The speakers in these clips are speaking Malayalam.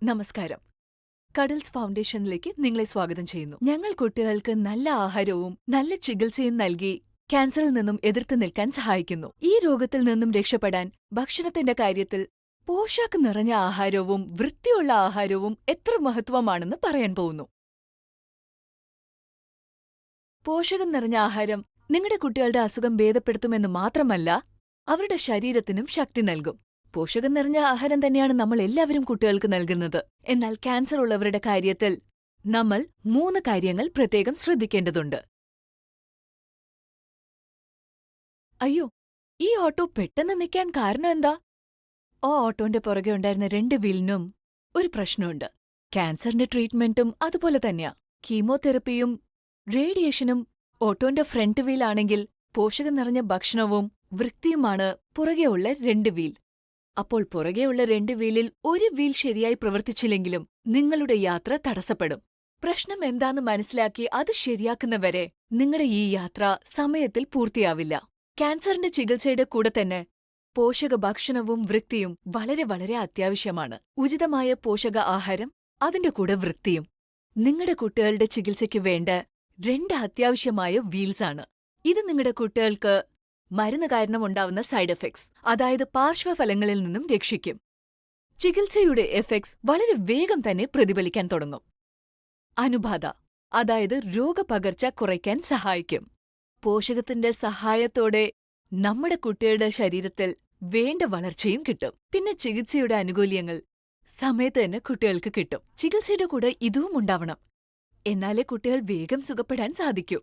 നമസ്കാരം. കഡിൽസ് ഫൗണ്ടേഷനിലേക്ക് നിങ്ങളെ സ്വാഗതം ചെയ്യുന്നു. ഞങ്ങൾ കുട്ടികൾക്ക് നല്ല ആഹാരവും നല്ല ചികിത്സയും നൽകി ക്യാൻസറിൽ നിന്നും എതിർത്ത് നിൽക്കാൻ സഹായിക്കുന്നു. ഈ രോഗത്തിൽ നിന്നും രക്ഷപ്പെടാൻ ഭക്ഷണത്തിന്റെ കാര്യത്തിൽ പോഷകം നിറഞ്ഞ ആഹാരവും വൃത്തിയുള്ള ആഹാരവും എത്ര മഹത്വമാണെന്ന് പറയാൻ പോകുന്നു. പോഷകം നിറഞ്ഞ ആഹാരം നിങ്ങളുടെ കുട്ടികളുടെ അസുഖം ഭേദപ്പെടുത്തുമെന്ന് മാത്രമല്ല, അവരുടെ ശരീരത്തിനും ശക്തി നൽകും. പോഷകം നിറഞ്ഞ ആഹാരം തന്നെയാണ് നമ്മൾ എല്ലാവരും കുട്ടികൾക്ക് നൽകുന്നത്. എന്നാൽ ക്യാൻസർ ഉള്ളവരുടെ കാര്യത്തിൽ നമ്മൾ 3 കാര്യങ്ങൾ പ്രത്യേകം ശ്രദ്ധിക്കേണ്ടതുണ്ട്. അയ്യോ, ഈ ഓട്ടോ പെട്ടെന്ന് നിൽക്കാൻ കാരണം എന്താ? ആ ഓട്ടോന്റെ പുറകെ ഉണ്ടായിരുന്ന 2 വീലിനും ഒരു പ്രശ്നമുണ്ട്. ക്യാൻസറിന്റെ ട്രീറ്റ്മെന്റും അതുപോലെ തന്നെയാ. കീമോതെറപ്പിയും റേഡിയേഷനും ഓട്ടോന്റെ ഫ്രണ്ട് വീലാണെങ്കിൽ പോഷകം നിറഞ്ഞ ഭക്ഷണവും വൃത്തിയുമാണ് പുറകെയുള്ള 2 വീൽ. അപ്പോൾ പുറകെയുള്ള 2 വീലിൽ ഒരു വീൽ ശരിയായി പ്രവർത്തിച്ചില്ലെങ്കിലും നിങ്ങളുടെ യാത്ര തടസ്സപ്പെടും. പ്രശ്നം എന്താന്ന് മനസ്സിലാക്കി അത് ശരിയാക്കുന്നവരെ നിങ്ങളുടെ ഈ യാത്ര സമയത്തിൽ പൂർത്തിയാവില്ല. ക്യാൻസറിന്റെ ചികിത്സയുടെ കൂടെ തന്നെ പോഷക ഭക്ഷണവും വൃത്തിയും വളരെ വളരെ അത്യാവശ്യമാണ്. ഉചിതമായ പോഷക ആഹാരം, അതിന്റെ കൂടെ വൃത്തിയും നിങ്ങളുടെ കുട്ടികളുടെ ചികിത്സയ്ക്ക് വേണ്ട 2 അത്യാവശ്യമായ വീൽസാണ്. ഇത് നിങ്ങളുടെ കുട്ടികൾക്ക് മരുന്ന് കാരണം ഉണ്ടാവുന്ന സൈഡ് എഫക്ട്സ്, അതായത് പാർശ്വഫലങ്ങളിൽ നിന്നും രക്ഷിക്കും. ചികിത്സയുടെ എഫക്ട്സ് വളരെ വേഗം തന്നെ പ്രതിഫലിക്കാൻ തുടങ്ങും. അനുബാധ, അതായത് രോഗപകർച്ച കുറയ്ക്കാൻ സഹായിക്കും. പോഷകത്തിന്റെ സഹായത്തോടെ നമ്മുടെ കുട്ടികളുടെ ശരീരത്തിൽ വേണ്ട വളർച്ചയും കിട്ടും. പിന്നെ ചികിത്സയുടെ ആനുകൂല്യങ്ങൾ സമയത്ത് തന്നെ കുട്ടികൾക്ക് കിട്ടും. ചികിത്സയുടെ കൂടെ ഇതും ഉണ്ടാവണം. എന്നാലേ കുട്ടികൾ വേഗം സുഖപ്പെടാൻ സാധിക്കൂ.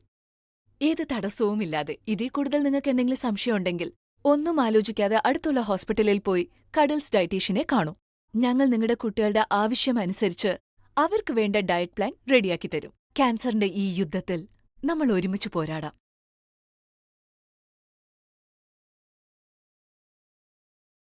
ഏത് തടസ്സവുമില്ലാതെ. ഇതിൽ കൂടുതൽ നിങ്ങൾക്ക് എന്തെങ്കിലും സംശയമുണ്ടെങ്കിൽ ഒന്നും ആലോചിക്കാതെ അടുത്തുള്ള ഹോസ്പിറ്റലിൽ പോയി കഡിൽസ് ഡയറ്റീഷ്യനെ കാണൂ. ഞങ്ങൾ നിങ്ങളുടെ കുട്ടികളുടെ ആവശ്യമനുസരിച്ച് അവർക്ക് വേണ്ട ഡയറ്റ് പ്ലാൻ റെഡിയാക്കി തരും. ക്യാൻസറിന്റെ ഈ യുദ്ധത്തിൽ നമ്മൾ ഒരുമിച്ച് പോരാടാം.